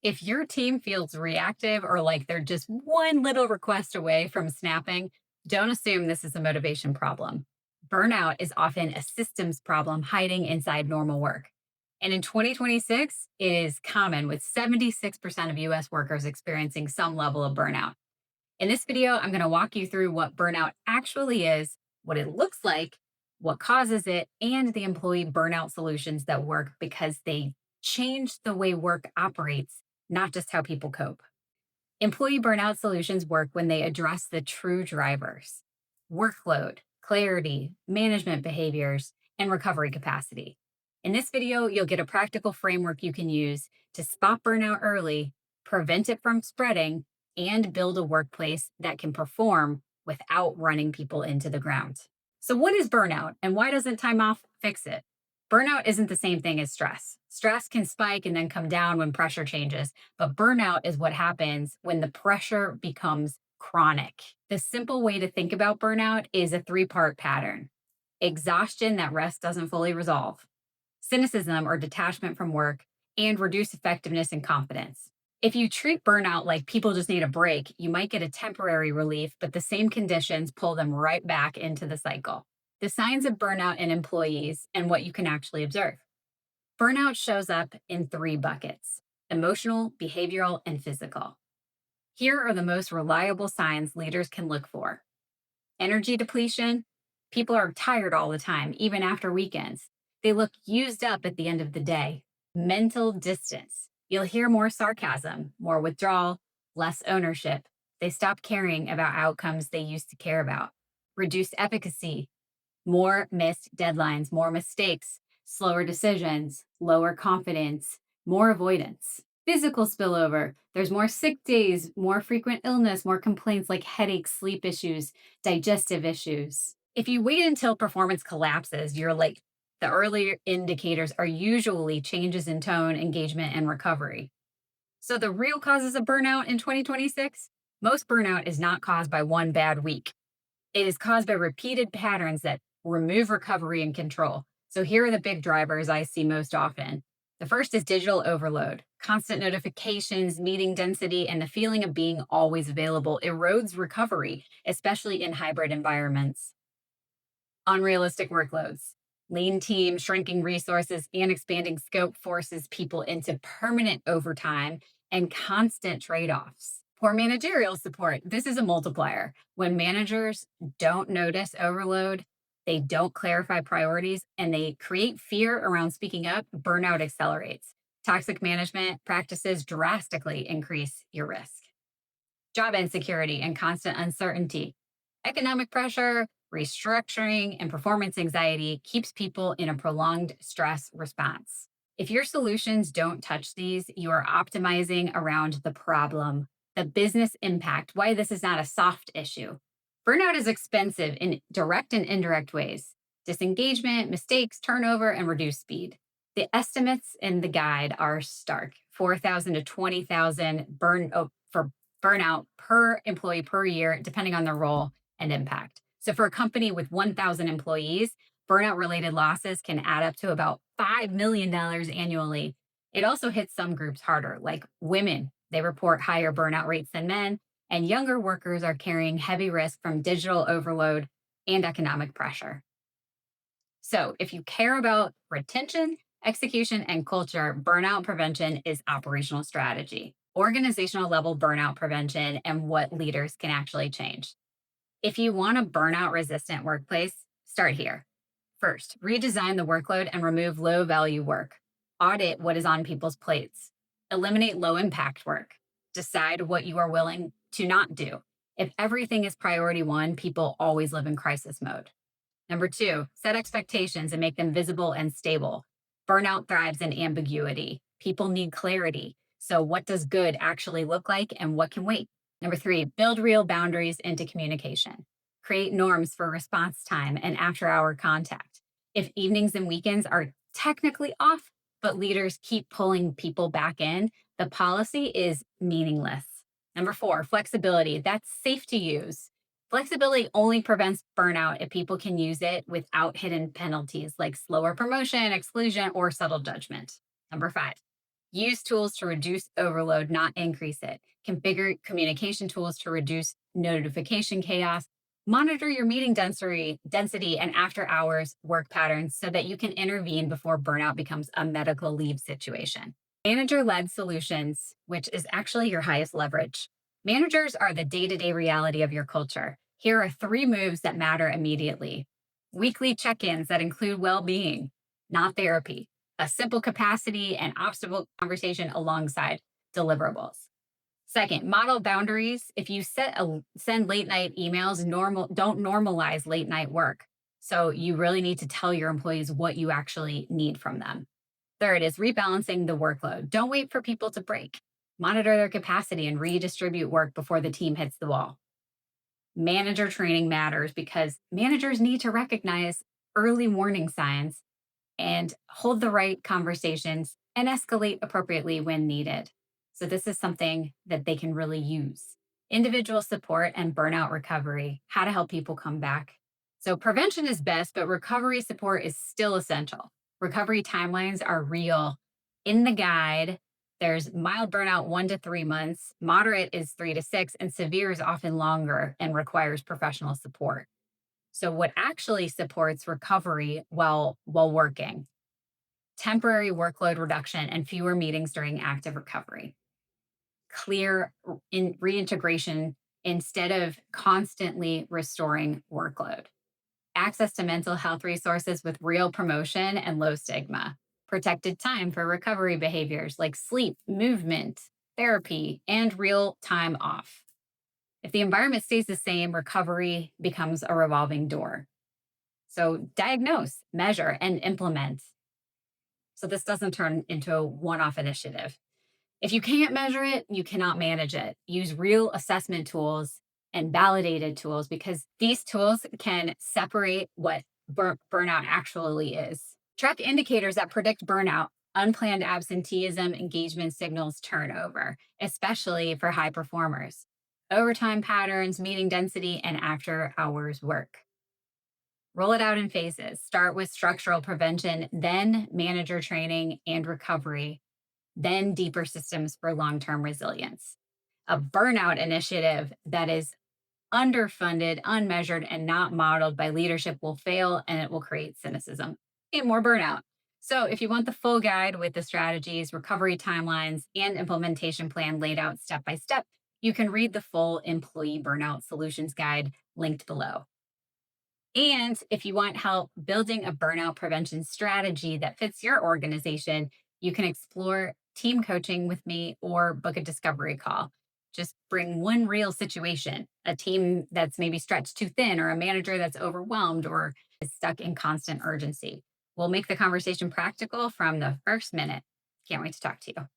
If your team feels reactive or like they're just one little request away from snapping, don't assume this is a motivation problem. Burnout is often a systems problem hiding inside normal work. And in 2026, it is common with 76% of US workers experiencing some level of burnout. In this video, I'm going to walk you through what burnout actually is, what it looks like, what causes it, and the employee burnout solutions that work because they change the way work operates, not just how people cope. Employee burnout solutions work when they address the true drivers: workload, clarity, management behaviors, and recovery capacity. In this video, you'll get a practical framework you can use to spot burnout early, prevent it from spreading, and build a workplace that can perform without running people into the ground. So, what is burnout and why doesn't time off fix it? Burnout isn't the same thing as stress. Stress can spike and then come down when pressure changes, but burnout is what happens when the pressure becomes chronic. The simple way to think about burnout is a three-part pattern: exhaustion that rest doesn't fully resolve, cynicism or detachment from work, and reduced effectiveness and confidence. If you treat burnout like people just need a break, you might get a temporary relief, but the same conditions pull them right back into the cycle. The signs of burnout in employees and what you can actually observe. Burnout shows up in three buckets: emotional, behavioral, and physical. Here are the most reliable signs leaders can look for: energy depletion. People are tired all the time, even after weekends. They look used up at the end of the day. Mental distance. You'll hear more sarcasm, more withdrawal, less ownership. They stop caring about outcomes they used to care about. Reduced efficacy. More missed deadlines, more mistakes, slower decisions, lower confidence, more avoidance. Physical spillover. There's more sick days, more frequent illness, more complaints like headaches, sleep issues, digestive issues. If you wait until performance collapses, you're late. The earlier indicators are usually changes in tone, engagement, and recovery. So, the real causes of burnout in 2026? Most burnout is not caused by one bad week. It is caused by repeated patterns that remove recovery and control. So here are the big drivers I see most often. The first is digital overload. Constant notifications, meeting density, and the feeling of being always available erodes recovery, especially in hybrid environments. Unrealistic workloads. Lean teams, shrinking resources, and expanding scope forces people into permanent overtime and constant trade offs. Poor managerial support. This is a multiplier. When managers don't notice overload, they don't clarify priorities, and they create fear around speaking up, burnout accelerates. Toxic management practices drastically increase your risk. Job insecurity and constant uncertainty. Economic pressure, restructuring, and performance anxiety keeps people in a prolonged stress response. If your solutions don't touch these, you are optimizing around the problem, the business impact, why this is not a soft issue. Burnout is expensive in direct and indirect ways: disengagement, mistakes, turnover, and reduced speed. The estimates in the guide are stark: 4,000 to 20,000 for burnout per employee per year, depending on their role and impact. So, for a company with 1,000 employees, burnout related losses can add up to about $5 million annually. It also hits some groups harder, like women. They report higher burnout rates than men, and younger workers are carrying heavy risk from digital overload and economic pressure. So, if you care about retention, execution, and culture, burnout prevention is operational strategy, organizational level burnout prevention, and what leaders can actually change. If you want a burnout resistant workplace, start here. First, redesign the workload and remove low value work. Audit what is on people's plates. Eliminate low impact work. Decide what you are willing to not do. If everything is priority one, people always live in crisis mode. Number two, set expectations and make them visible and stable. Burnout thrives in ambiguity. People need clarity. So, what does good actually look like and what can wait? Number three, build real boundaries into communication. Create norms for response time and after hour contact. If evenings and weekends are technically off, but leaders keep pulling people back in, the policy is meaningless. Number four, flexibility. That's safe to use. Flexibility only prevents burnout if people can use it without hidden penalties like slower promotion, exclusion, or subtle judgment. Number five, Use tools to reduce overload, not increase it. Configure communication tools to reduce notification chaos. Monitor your meeting density and after hours work patterns so that you can intervene before burnout becomes a medical leave situation. Manager led solutions, which is actually your highest leverage. Managers are the day to day reality of your culture. Here are three moves that matter immediately: weekly check ins that include well being, not therapy, a simple capacity and obstacle conversation alongside deliverables. Second, model boundaries. If you send late night emails, don't normalize late night work. So you really need to tell your employees what you actually need from them. Third is rebalancing the workload. Don't wait for people to break. Monitor their capacity and redistribute work before the team hits the wall. Manager training matters because managers need to recognize early warning signs and hold the right conversations and escalate appropriately when needed. So, this is something that they can really use. Individual support and burnout recovery, how to help people come back. So, prevention is best, but recovery support is still essential. Recovery timelines are real. In the guide, there's mild burnout 1 to 3 months, moderate is 3 to 6, and severe is often longer and requires professional support. So, what actually supports recovery while working? Temporary workload reduction and fewer meetings during active recovery. Clear reintegration instead of constantly restoring workload. Access to mental health resources with real promotion and low stigma. Protected time for recovery behaviors like sleep, movement, therapy, and real time off. If the environment stays the same, recovery becomes a revolving door. So diagnose, measure, and implement. So this doesn't turn into a one off initiative. If you can't measure it, you cannot manage it. Use real assessment tools and validated tools because these tools can separate what burnout actually is. Track indicators that predict burnout, unplanned absenteeism, engagement signals, turnover, especially for high performers, overtime patterns, meeting density, and after hours work. Roll it out in phases. Start with structural prevention, then manager training and recovery, then deeper systems for long term resilience. A burnout initiative that is underfunded, unmeasured, and not modeled by leadership will fail and it will create cynicism and more burnout. So, if you want the full guide with the strategies, recovery timelines, and implementation plan laid out step by step, you can read the full Employee Burnout Solutions Guide linked below. And if you want help building a burnout prevention strategy that fits your organization, you can explore team coaching with me or book a discovery call. Just bring one real situation, a team that's maybe stretched too thin, or a manager that's overwhelmed or is stuck in constant urgency. We'll make the conversation practical from the first minute. Can't wait to talk to you.